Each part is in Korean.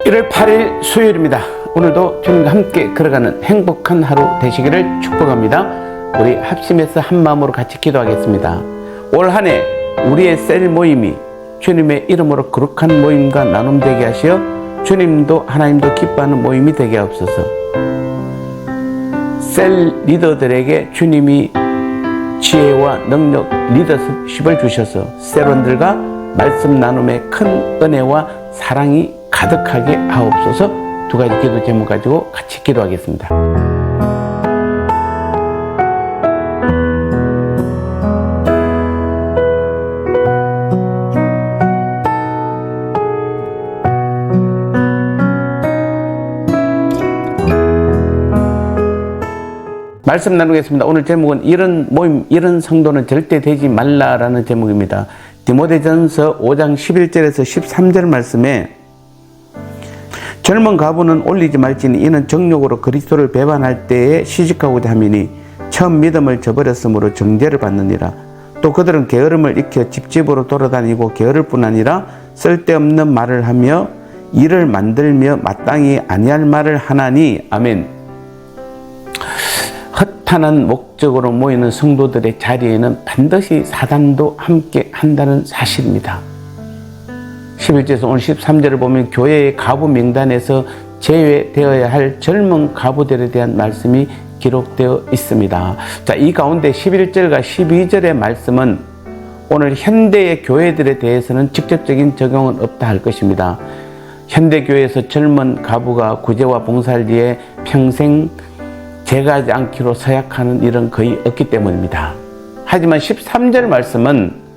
1월 8일 수요일입니다. 오늘도 주님과 함께 걸어가는 행복한 하루 되시기를 축복합니다. 우리 합심해서 한마음으로 같이 기도하겠습니다. 올 한 해 우리의 셀 모임이 주님의 이름으로 거룩한 모임과 나눔 되게 하시어 주님도 하나님도 기뻐하는 모임이 되게 하옵소서. 셀 리더들에게 주님이 지혜와 능력, 리더십을 주셔서 셀원들과 말씀 나눔에 큰 은혜와 사랑이 가득하게 하옵소서. 두 가지 기도 제목 가지고 같이 기도하겠습니다. 말씀 나누겠습니다. 오늘 제목은 이런 모임, 이런 성도는 절대 되지 말라라는 제목입니다. 디모데전서 5장 11절에서 13절 말씀에 젊은 가부는 올리지 말지니 이는 정욕으로 그리스도를 배반할 때에 시집가고자 함이니 처음 믿음을 저버렸으므로 정죄를 받느니라. 또 그들은 게으름을 익혀 집집으로 돌아다니고 게으를 뿐 아니라 쓸데없는 말을 하며 일을 만들며 마땅히 아니할 말을 하나니. 아멘. 허탄한 목적으로 모이는 성도들의 자리에는 반드시 사단도 함께 한다는 사실입니다. 11절에서 오늘 13절을 보면 교회의 가부 명단에서 제외되어야 할 젊은 가부들에 대한 말씀이 기록되어 있습니다. 자, 이 가운데 11절과 12절의 말씀은 오늘 현대의 교회들에 대해서는 직접적인 적용은 없다 할 것입니다. 현대교회에서 젊은 가부가 구제와 봉사를 위해 평생 제가하지 않기로 서약하는 일은 거의 없기 때문입니다. 하지만 13절 말씀은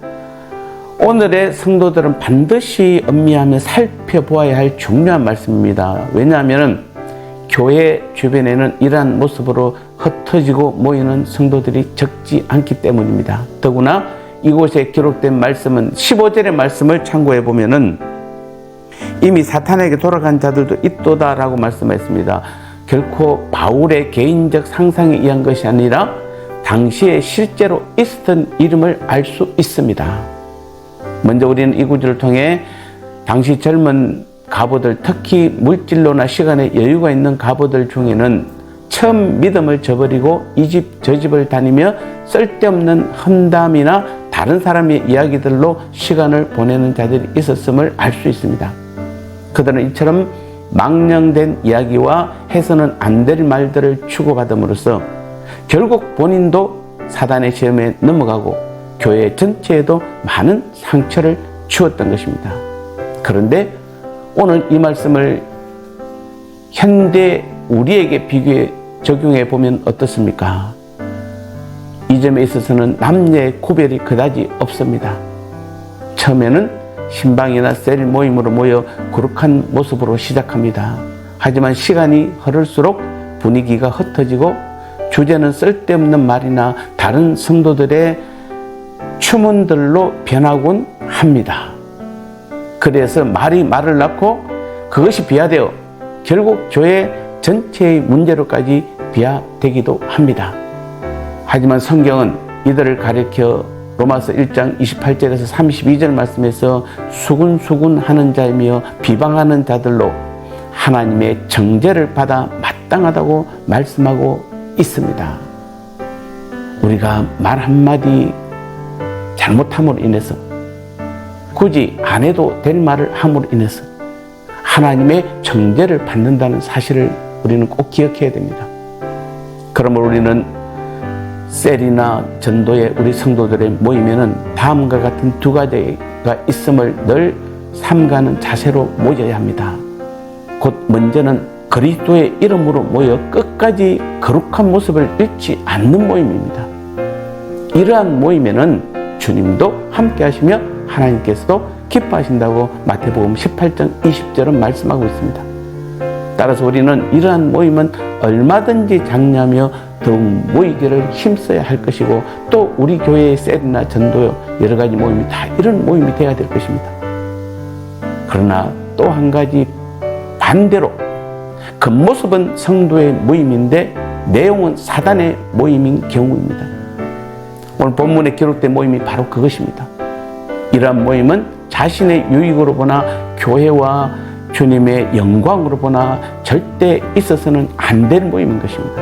오늘의 성도들은 반드시 음미하며 살펴보아야 할 중요한 말씀입니다. 왜냐하면 교회 주변에는 이러한 모습으로 흩어지고 모이는 성도들이 적지 않기 때문입니다. 더구나 이곳에 기록된 말씀은 15절의 말씀을 참고해 보면은 이미 사탄에게 돌아간 자들도 있도다라고 말씀했습니다. 결코 바울의 개인적 상상에 의한 것이 아니라 당시에 실제로 있었던 이름을 알 수 있습니다. 먼저 우리는 이 구절을 통해 당시 젊은 가부들, 특히 물질로나 시간에 여유가 있는 가부들 중에는 처음 믿음을 저버리고 이 집 저 집을 다니며 쓸데없는 험담이나 다른 사람의 이야기들로 시간을 보내는 자들이 있었음을 알 수 있습니다. 그들은 이처럼 망령된 이야기와 해서는 안 될 말들을 추구받음으로써 결국 본인도 사단의 시험에 넘어가고 교회 전체에도 많은 상처를 주었던 것입니다. 그런데 오늘 이 말씀을 현대 우리에게 비교해 적용해 보면 어떻습니까? 이 점에 있어서는 남녀의 구별이 그다지 없습니다. 처음에는 신방이나 셀 모임으로 모여 거룩한 모습으로 시작합니다. 하지만 시간이 흐를수록 분위기가 흩어지고 주제는 쓸데없는 말이나 다른 성도들의 추문들로 변하곤 합니다. 그래서 말이 말을 낳고 그것이 비하되어 결국 교회 전체의 문제로까지 비하되기도 합니다. 하지만 성경은 이들을 가리켜 로마서 1장 28절에서 32절 말씀에서 수군수군 하는 자이며 비방하는 자들로 하나님의 정죄를 받아 마땅하다고 말씀하고 있습니다. 우리가 말 한마디 잘못함으로 인해서 굳이 안 해도 될 말을 함으로 인해서 하나님의 정죄를 받는다는 사실을 우리는 꼭 기억해야 됩니다. 그러므로 우리는 셀이나 전도의 우리 성도들의 모임에는 다음과 같은 두 가지가 있음을 늘 삼가는 자세로 모여야 합니다. 곧 먼저는 그리스도의 이름으로 모여 끝까지 거룩한 모습을 잃지 않는 모임입니다. 이러한 모임에는 주님도 함께 하시며 하나님께서도 기뻐하신다고 마태복음 18장 20절은 말씀하고 있습니다. 따라서 우리는 이러한 모임은 얼마든지 장려하며 더욱 모이기를 힘써야 할 것이고 또 우리 교회의 셀이나 전도 여러 가지 모임이 다 이런 모임이 되어야 될 것입니다. 그러나 또 한 가지 반대로 겉모습은 성도의 모임인데 내용은 사단의 모임인 경우입니다. 오늘 본문에 기록된 모임이 바로 그것입니다. 이러한 모임은 자신의 유익으로 보나 교회와 주님의 영광으로 보나 절대 있어서는 안 될 모임인 것입니다.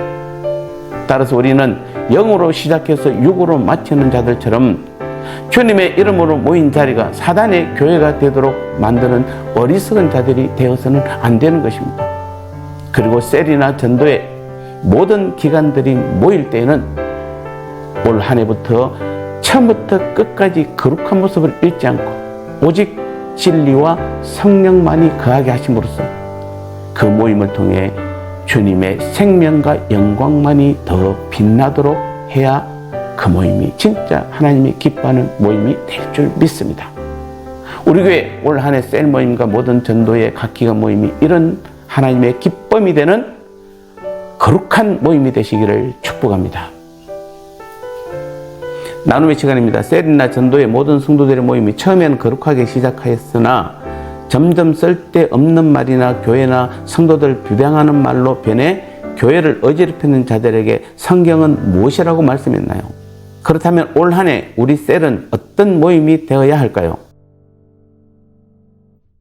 따라서 우리는 영으로 시작해서 육으로 마치는 자들처럼 주님의 이름으로 모인 자리가 사단의 교회가 되도록 만드는 어리석은 자들이 되어서는 안 되는 것입니다. 그리고 셀이나 전도의 모든 기관들이 모일 때에는 올 한 해부터 처음부터 끝까지 거룩한 모습을 잃지 않고 오직 진리와 성령만이 거하게 하심으로써 그 모임을 통해 주님의 생명과 영광만이 더 빛나도록 해야 그 모임이 진짜 하나님이 기뻐하는 모임이 될 줄 믿습니다. 우리 교회 올 한 해 셀 모임과 모든 전도의 각 기관 모임이 이런 하나님의 기쁨이 되는 거룩한 모임이 되시기를 축복합니다. 나눔의 시간입니다. 셀이나 전도의 모든 성도들의 모임이 처음에는 거룩하게 시작하였으나 점점 쓸데없는 말이나 교회나 성도들 비방하는 말로 변해 교회를 어지럽히는 자들에게 성경은 무엇이라고 말씀했나요? 그렇다면 올 한 해 우리 셀은 어떤 모임이 되어야 할까요?